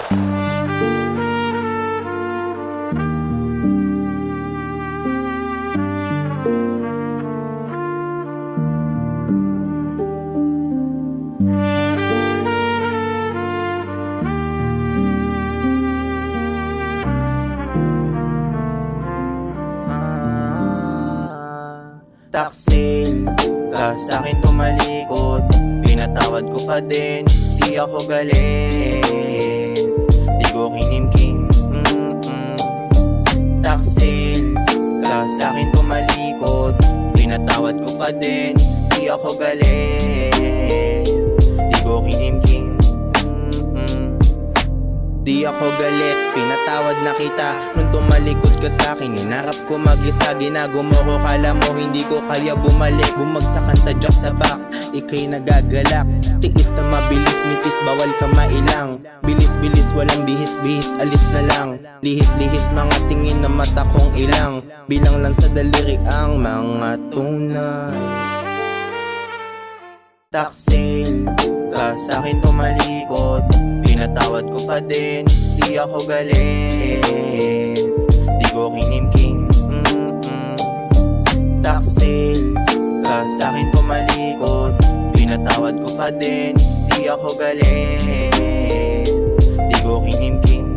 Taksil ka sa'kin tumalikod, pinatawad ko pa din, di ako galit, di ko kinimkim. Taksil ka sa'kin tumalikod, pinatawad ko pa din, di ako galit, di ko kinimkim. Di ako galit, pinatawad na kita. Nung tumalikod ka sa'kin, hinarap ko mag-isa. Ginago mo ko, kala mo hindi ko kaya bumalik. Bumagsak ang tadyak sa back, ika'y nagagalak. Tiis na mabilis, mitis, bawal ka mailang. Bilis-bilis, walang bihis-bihis, alis na lang. Lihis-lihis, mga tingin na mata kong ilang. Bilang lang sa daliri ang mga tunay. Taksil ka sa'kin tumalikod, pinatawad ko pa din, di ako galit, di ko kinimkim. Taksil ka sa'kin tumalikod, pinatawad ko pa din, di ako galit, di ko kinimkim.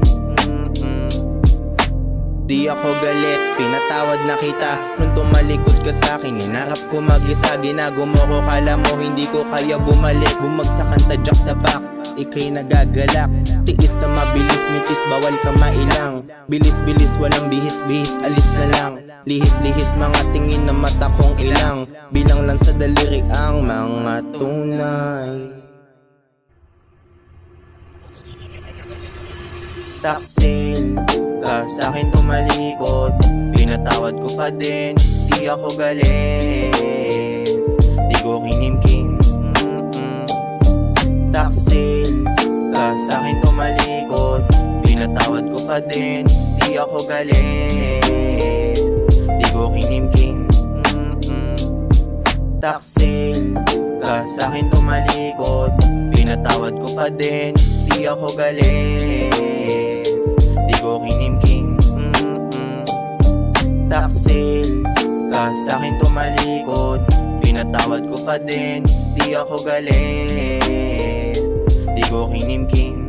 Di ako galit, pinatawad na kita. Nung tumalikod ka sa'kin, hinarap ko mag-isa. Ginago mo ko, kala mo hindi ko kaya bumalik. Bumagsak ang tadyak sa back, ika'y nagagalak. Tiis na mabilis, mitis, bawal ka mailang. Bilis-bilis, walang bihis-bihis, alis na lang. Lihis-lihis, mga tingin na mata kong ilang. Bilang lang sa daliri ang mga tunay. Taksil ka sa'kin tumalikod, pinatawad ko pa din, di ako galit, di ko kinimkim. Taksil ka sa'kin tumalikod, pinatawad ko pa din, di ako galit, di ko kinimkim. Taksil ka sa'kin tumalikod, pinatawad ko pa din, di ako galit, di ko kinimkim. Taksil ka sa'kin tumalikod, pinatawad ko pa din, di ako galit, di ko kinimkim.